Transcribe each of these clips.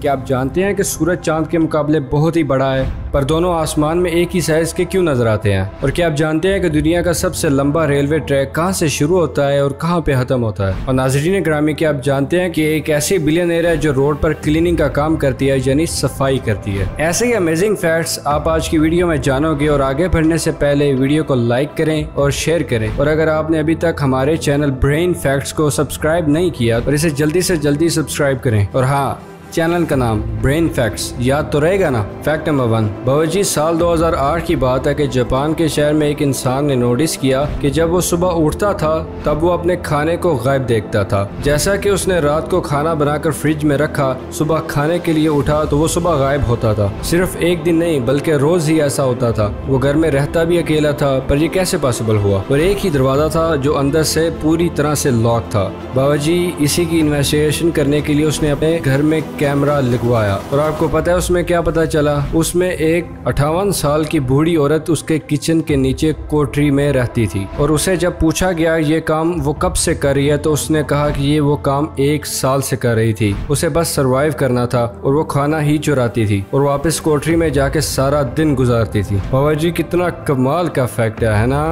क्या आप जानते हैं कि सूरज चांद के मुकाबले बहुत ही बड़ा है, पर दोनों आसमान में एक ही साइज के क्यों नजर आते हैं? और क्या आप जानते हैं कि दुनिया का सबसे लंबा रेलवे ट्रैक कहां से शुरू होता है और कहां पे खत्म होता है? और नाज़रीन ग्रामी, क्या आप जानते हैं कि एक ऐसी बिलियनेयर है जो रोड पर क्लीनिंग का काम करती है, यानी सफाई करती है। ऐसे ही अमेजिंग फैक्ट्स आप आज की वीडियो में जानोगे। और आगे बढ़ने से पहले वीडियो को लाइक करें और शेयर करें। और अगर आपने अभी तक हमारे चैनल ब्रेन फैक्ट्स को सब्सक्राइब नहीं किया तो इसे जल्दी से जल्दी सब्सक्राइब करें। और हाँ, चैनल का नाम ब्रेन फैक्ट्स याद तो रहेगा ना। फैक्ट नंबर 1, बाबूजी, साल 2008 की बात है कि जापान के शहर में एक इंसान ने नोटिस किया कि जब वो सुबह उठता था तब वो अपने खाने को गायब देखता था। जैसा कि उसने रात को खाना बनाकर फ्रिज में रखा, सुबह खाने के लिए उठा तो वो सुबह गायब होता था। सिर्फ एक दिन नहीं बल्कि रोज ही ऐसा होता था। वो घर में रहता भी अकेला था, पर ये कैसे पॉसिबल हुआ? और एक ही दरवाजा था जो अंदर से पूरी तरह से लॉक था। बाबूजी, इसी की इन्वेस्टिगेशन करने के लिए उसने अपने घर में कैमरा लगवाया। और आपको पता है उसमें क्या पता चला? उसमें एक 58 साल की बूढ़ी औरत उसके किचन के नीचे कोठरी में रहती थी। और उसे जब पूछा गया ये काम वो कब से कर रही है तो उसने कहा कि ये वो काम 1 साल से कर रही थी। उसे बस सरवाइव करना था और वो खाना ही चुराती थी और वापस कोठरी में जाके सारा दिन गुजारती थी। बाबा जी, कितना कमाल का फैक्ट है ना।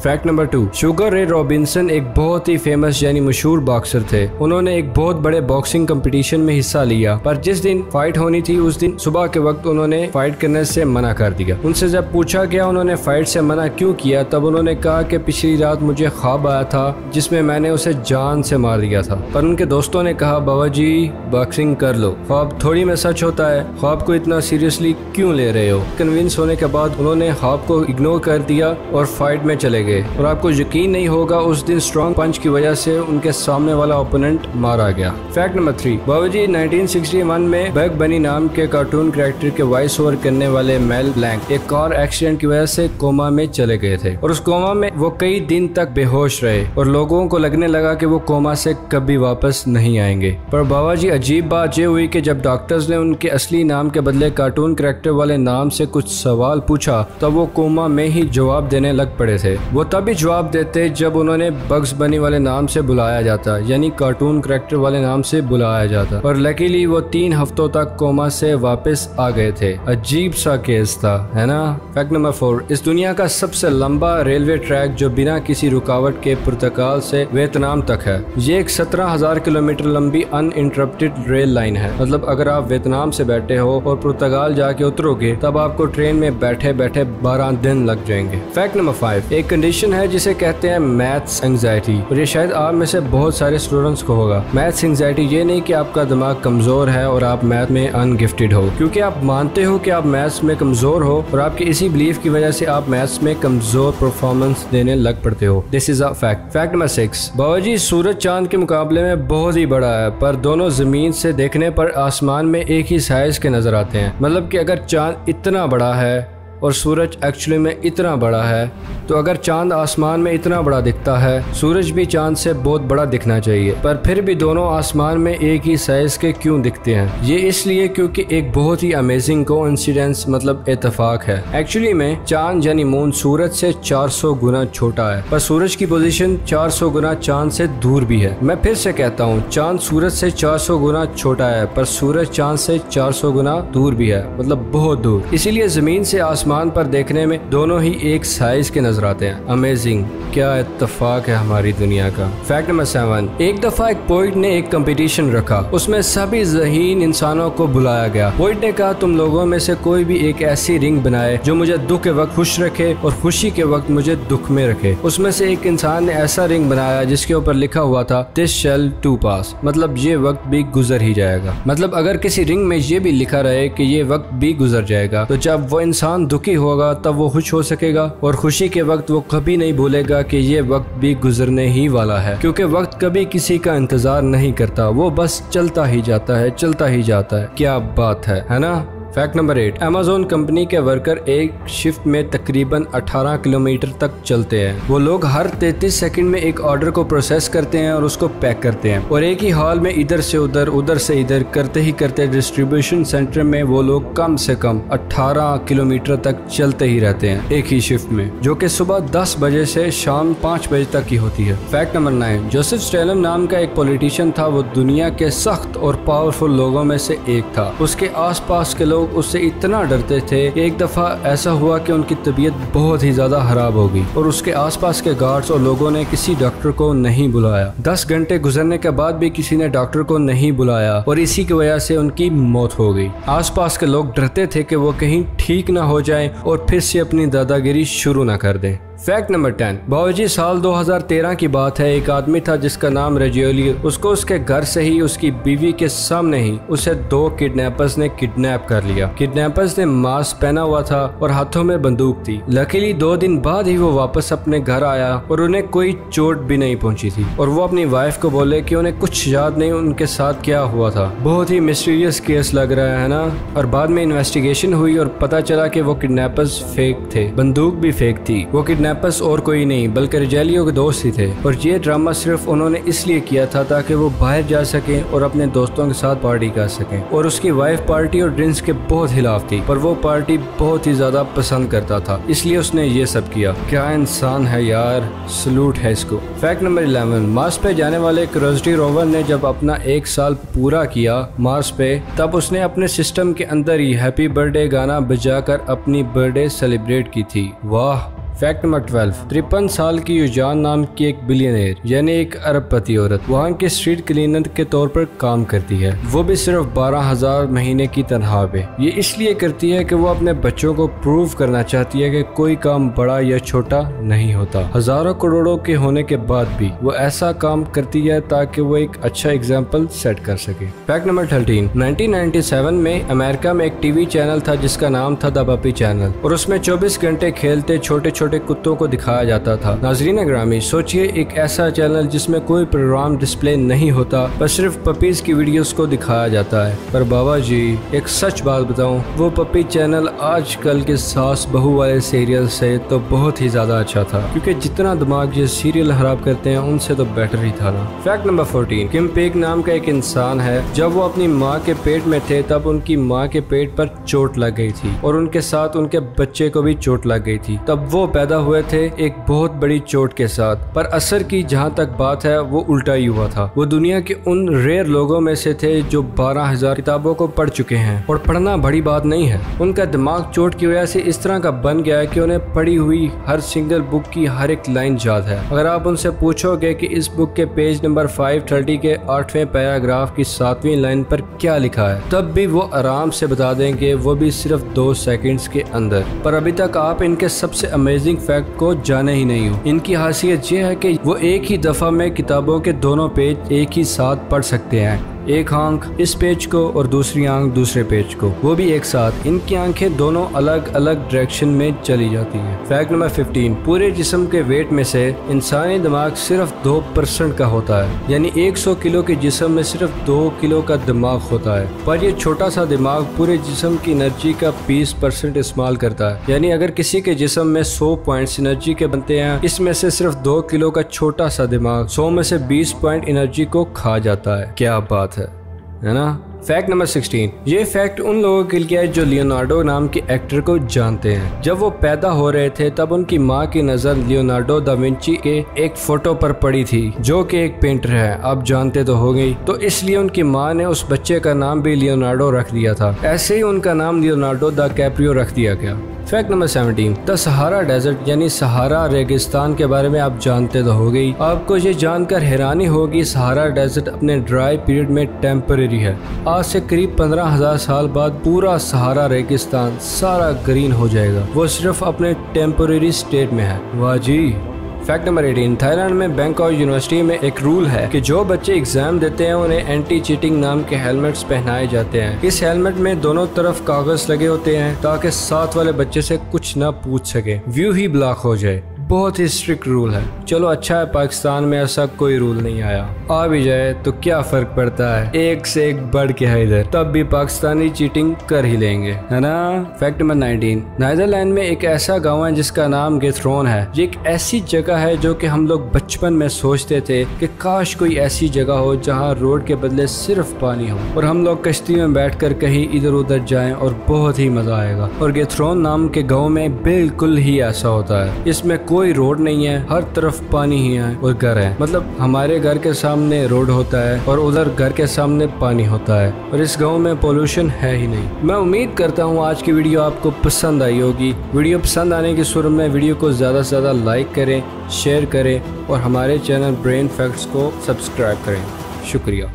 फैक्ट नंबर 2, शुगर रे रॉबिन्सन एक बहुत ही फेमस यानी मशहूर बॉक्सर थे। उन्होंने एक बहुत बड़े बॉक्सिंग कंपटीशन में हिस्सा लिया, पर जिस दिन फाइट होनी थी उस दिन सुबह के वक्त उन्होंने फाइट करने से मना कर दिया। उनसे जब पूछा गया उन्होंने फाइट से मना क्यों किया, तब उन्होंने कहा कि पिछली रात मुझे ख्वाब आया था जिसमें मैंने उसे जान से मार दिया था। पर उनके दोस्तों ने कहा, बाबा जी, बॉक्सिंग कर लो, ख्वाब थोड़ी में सच होता है, ख्वाब को इतना सीरियसली क्यों ले रहे हो? कन्विंस होने के बाद उन्होंने ख्वाब को इग्नोर कर दिया और फाइट में चले गए। और आपको यकीन नहीं होगा, उस दिन स्ट्रॉन्ग पंच की वजह से उनके सामने वाला ओपोनेंट मारा गया। फैक्ट नंबर 3, बाबा जी, 1961 में बग बनी नाम के कार्टून कैरेक्टर के वॉइस ओवर करने वाले मेल ब्लैंक एक कार एक्सीडेंट की वजह से कोमा में चले गए थे। और उस कोमा में वो कई दिन तक बेहोश रहे और लोगों को लगने लगा कि वो कोमा से कभी वापस नहीं आएंगे। पर बाबा जी, अजीब बात ये हुई कि जब डॉक्टर्स ने उनके असली नाम के बदले कार्टून कैरेक्टर वाले नाम से कुछ सवाल पूछा तब वो कोमा में ही जवाब देने लग पड़े थे। वो तभी जवाब देते जब उन्होंने बग्स बनी वाले नाम से बुलाया जाता, यानी कार्टून कैरेक्टर वाले नाम से बुलाया जाता। और लकीली वो 3 हफ्तों तक कोमा से वापस आ गए थे। अजीब सा केस था, है ना। फैक्ट नंबर 4, इस दुनिया का सबसे लंबा रेलवे ट्रैक जो बिना किसी रुकावट के पुर्तगाल से वियतनाम तक है, ये एक 17,000 किलोमीटर लंबी अनइंटरप्टेड रेल लाइन है। मतलब अगर आप वियतनाम से बैठे हो और पुर्तगाल जाके उतरोगे तब आपको ट्रेन में बैठे बैठे 12 दिन लग जाएंगे। फैक्ट नंबर 5, एक कंडीशन है जिसे कहते हैं मैथ्स एंजाइटी। और ये शायद आप में से बहुत सारे स्टूडेंट्स को होगा। मैथ्स एंजाइटी ये नहीं कि आपका दिमाग कमजोर है और आप मैथ में अनगिफ्टेड हो, क्योंकि आप मानते हो कि आप मैथ्स में कमजोर हो और आपकी इसी बिलीफ की वजह से आप मैथ्स में कमजोर परफॉर्मेंस देने लग पड़ते हो। This is a fact. Fact number 6, बाबा जी, सूरज चांद के मुकाबले में बहुत ही बड़ा है, पर दोनों जमीन से देखने पर आसमान में एक ही साइज के नजर आते हैं। मतलब कि अगर चांद इतना बड़ा है और सूरज एक्चुअली में इतना बड़ा है, तो अगर चांद आसमान में इतना बड़ा दिखता है, सूरज भी चांद से बहुत बड़ा दिखना चाहिए। पर फिर भी दोनों आसमान में एक ही साइज के क्यों दिखते हैं? ये इसलिए क्योंकि एक बहुत ही अमेजिंग कोइंसिडेंस मतलब इत्तेफाक है। एक्चुअली में चांद यानी मून सूरज से 400 गुना छोटा है, पर सूरज की पोजीशन 400 गुना चांद से दूर भी है। मैं फिर से कहता हूँ, चांद सूरज से 400 गुना छोटा है, पर सूरज चांद से 400 गुना दूर भी है, मतलब बहुत दूर। इसीलिए जमीन से आसमान पर देखने में दोनों ही एक साइज के नजर आते हैं। अमेजिंग, क्या इत्तेफाक है हमारी दुनिया का। फैक्ट नंबर 7, एक दफा एक पोइट ने एक कंपटीशन रखा, उसमें सभी ज़हीन इंसानों को बुलाया गया। पोइट ने कहा, तुम लोगों में से कोई भी एक ऐसी रिंग बनाए जो मुझे दुख के वक्त खुश रखे और खुशी के वक्त मुझे दुख में रखे। उसमें से एक इंसान ने ऐसा रिंग बनाया जिसके ऊपर लिखा हुआ था, दिस शैल टू पास, मतलब ये वक्त भी गुजर ही जाएगा। मतलब अगर किसी रिंग में ये भी लिखा रहे कि ये वक्त भी गुजर जाएगा, तो जब वो इंसान दुखी होगा तब वो खुश हो सकेगा, और खुशी के वक्त वो कभी नहीं भूलेगा कि ये वक्त भी गुजरने ही वाला है, क्योंकि वक्त कभी किसी का इंतजार नहीं करता, वो बस चलता ही जाता है, चलता ही जाता है। क्या बात है ना। फैक्ट नंबर 8, अमेज़न कंपनी के वर्कर एक शिफ्ट में तकरीबन 18 किलोमीटर तक चलते हैं। वो लोग हर 33 सेकंड में एक ऑर्डर को प्रोसेस करते हैं और उसको पैक करते हैं, और एक ही हॉल में इधर से उधर उधर से इधर करते ही करते डिस्ट्रीब्यूशन सेंटर में वो लोग कम से कम 18 किलोमीटर तक चलते ही रहते हैं एक ही शिफ्ट में, जो कि सुबह 10 बजे से शाम 5 बजे तक की होती है। फैक्ट नंबर 9, जोसेफ स्टैलिन नाम का एक पॉलिटिशियन था। वो दुनिया के सख्त और पावरफुल लोगों में से एक था। उसके आसपास के लोग उससे इतना डरते थे। एक दफा ऐसा हुआ कि उनकी तबीयत बहुत ही ज्यादा खराब हो गई और उसके आसपास के गार्ड्स और लोगों ने किसी डॉक्टर को नहीं बुलाया। 10 घंटे गुजरने के बाद भी किसी ने डॉक्टर को नहीं बुलाया और इसी की वजह से उनकी मौत हो गई। आसपास के लोग डरते थे कि वो कहीं ठीक ना हो जाएं और फिर से अपनी दादागिरी शुरू ना कर दें। फैक्ट नंबर 10, बावजी साल 2013 की बात है। एक आदमी था जिसका नाम रजियोली। उसको उसके घर से ही उसकी बीवी के सामने ही उसे 2 किडनैपर्स ने किडनैप कर लिया। किडनैपर्स ने मास्क पहना हुआ था और हाथों में बंदूक थी। लकीली 2 दिन बाद ही वो वापस अपने घर आया और उन्हें कोई चोट भी नहीं पहुंची थी, और वो अपनी वाइफ को बोले कि उन्हें कुछ याद नहीं उनके साथ क्या हुआ था। बहुत ही मिस्टीरियस केस लग रहा है ना। और बाद में इन्वेस्टिगेशन हुई और पता चला कि वो किडनैपर्स फेक थे, बंदूक भी फेक थी। वो किडनैपर्स और कोई नहीं बल्कि रजेलियो के दोस्त ही थे, और ये ड्रामा सिर्फ उन्होंने इसलिए किया था ताकि वो बाहर जा सकें और अपने दोस्तों के साथ पार्टी कर सकें। और उसकी वाइफ पार्टी और ड्रिंक्स के बहुत खिलाफ थी, पर वो पार्टी बहुत ही ज्यादा पसंद करता था, इसलिए उसने ये सब किया। क्या इंसान है यार, सलूट है इसको। फैक्ट नंबर 11, मार्स पे जाने वाले क्यूरियोसिटी रोवर ने जब अपना 1 साल पूरा किया मार्स पे, तब उसने अपने सिस्टम के अंदर ही हैप्पी बर्थडे गाना बजाकर अपनी बर्थडे सेलिब्रेट की थी। वाह। फैक्ट नंबर 12, 53 साल की युजान नाम की एक बिलियनर यानी एक अरबपति औरत वहाँ के स्ट्रीट क्लीनर के तौर पर काम करती है। वो भी सिर्फ 12,000 महीने की तनख्वाह पे। ये इसलिए करती है कि वो अपने बच्चों को प्रूव करना चाहती है कि कोई काम बड़ा या छोटा नहीं होता। हजारों करोड़ों के होने के बाद भी वो ऐसा काम करती है ताकि वो एक अच्छा एग्जाम्पल सेट कर सके। फैक्ट नंबर 13, 1997 में अमेरिका में एक टीवी चैनल था जिसका नाम था द पपी चैनल, और उसमें 24 घंटे खेलते छोटे छोटे कुत्तों को दिखाया जाता था। नाजरीन ग्रामी, सोचिए एक ऐसा चैनल जिसमें कोई प्रोग्राम डिस्प्ले नहीं होता, पर सिर्फ पपीज की वीडियोस को दिखाया जाता है। पर बाबा जी एक सच बात बताऊं, वो पपी चैनल आजकल के सास बहू वाले सीरियल से तो बहुत ही ज्यादा अच्छा था, क्योंकि जितना दिमाग ये सीरियल खराब करते हैं उनसे तो बेटर ही था ना। फैक्ट नंबर 14, किम पेक नाम का एक इंसान है। जब वो अपनी माँ के पेट में थे तब उनकी माँ के पेट पर चोट लग गई थी और उनके साथ उनके बच्चे को भी चोट लग गई थी। तब वो पैदा हुए थे एक बहुत बड़ी चोट के साथ, पर असर की जहाँ तक बात है वो उल्टा ही हुआ था। वो दुनिया के उन रेयर लोगों में से थे जो 12,000 किताबों को पढ़ चुके हैं, और पढ़ना बड़ी बात नहीं है। उनका दिमाग चोट की वजह से इस तरह का बन गया है कि उन्हें पढ़ी हुई हर सिंगल बुक की हर एक लाइन याद है। अगर आप उनसे पूछोगे कि इस बुक के पेज नंबर 530 के 8वें पैराग्राफ की 7वीं लाइन पर क्या लिखा है, तब भी वो आराम से बता देंगे, वो भी सिर्फ 2 सेकंड्स के अंदर। पर अभी तक आप इनके सबसे अमेजिंग फैक्ट को जाने ही नहीं हो। इनकी खासियत ये है कि वो एक ही दफा में किताबों के दोनों पेज एक ही साथ पढ़ सकते हैं। एक आंख इस पेज को और दूसरी आंख दूसरे पेज को, वो भी एक साथ। इनकी आंखें दोनों अलग अलग डायरेक्शन में चली जाती हैं। फैक्ट नंबर 15, पूरे जिस्म के वेट में से इंसानी दिमाग सिर्फ 2% का होता है, यानी 100 किलो के जिस्म में सिर्फ 2 किलो का दिमाग होता है। पर ये छोटा सा दिमाग पूरे जिस्म की एनर्जी का 20% इस्तेमाल करता है। यानी अगर किसी के जिस्म में 100 पॉइंट्स एनर्जी के बनते हैं, इसमें से सिर्फ 2 किलो का छोटा सा दिमाग 100 में से 20 पॉइंट एनर्जी को खा जाता है। क्या बात है ना। फैक्ट नंबर 16, ये फैक्ट उन लोगों के लिए है जो लियोनार्डो नाम के एक्टर को जानते हैं। जब वो पैदा हो रहे थे तब उनकी माँ की नजर लियोनार्डो दा विंची के एक फोटो पर पड़ी थी, जो कि एक पेंटर है, आप जानते तो हो गई। तो इसलिए उनकी माँ ने उस बच्चे का नाम भी लियोनार्डो रख दिया था। ऐसे ही उनका नाम लियोनार्डो दा कैप्रियो रख दिया गया। Fact number 17, the Sahara desert यानी सहारा रेगिस्तान के बारे में आप जानते तो हो गई। आपको ये जानकर हैरानी होगी, सहारा डेजर्ट अपने ड्राई पीरियड में टेम्परेरी है। आज से करीब 15,000 साल बाद पूरा सहारा रेगिस्तान सारा ग्रीन हो जाएगा। वो सिर्फ अपने टेम्परेरी स्टेट में है। वाह जी। फैक्ट नंबर 18, थाईलैंड में बैंकॉक यूनिवर्सिटी में एक रूल है कि जो बच्चे एग्जाम देते हैं उन्हें एंटी चीटिंग नाम के हेलमेट्स पहनाए जाते हैं। इस हेलमेट में दोनों तरफ कागज लगे होते हैं ताकि साथ वाले बच्चे से कुछ ना पूछ सके, व्यू ही ब्लॉक हो जाए। बहुत ही स्ट्रिक्ट रूल है। चलो अच्छा है पाकिस्तान में ऐसा कोई रूल नहीं आया, आ भी जाए तो क्या फर्क पड़ता है, एक से एक बढ़ के है इधर, तब भी पाकिस्तानी चीटिंग कर ही लेंगे, है ना। फैक्ट नंबर 19, नीदरलैंड में एक ऐसा गांव है जिसका नाम गेथ्रोन है। ये एक ऐसी जगह है जो कि हम लोग बचपन में सोचते थे कि काश कोई ऐसी जगह हो जहाँ रोड के बदले सिर्फ पानी हो और हम लोग कश्ती में बैठकर कहीं इधर उधर जाएं और बहुत ही मजा आएगा। और गेथ्रोन नाम के गांव में बिल्कुल ही ऐसा होता है। इसमें कोई रोड नहीं है, हर तरफ पानी ही है और घर है। मतलब हमारे घर के सामने रोड होता है और उधर घर के सामने पानी होता है और इस गांव में पोल्यूशन है ही नहीं। मैं उम्मीद करता हूँ आज की वीडियो आपको पसंद आई होगी। वीडियो पसंद आने की सूरत में वीडियो को ज़्यादा से ज़्यादा लाइक करें, शेयर करें और हमारे चैनल ब्रेन फैक्ट्स को सब्सक्राइब करें। शुक्रिया।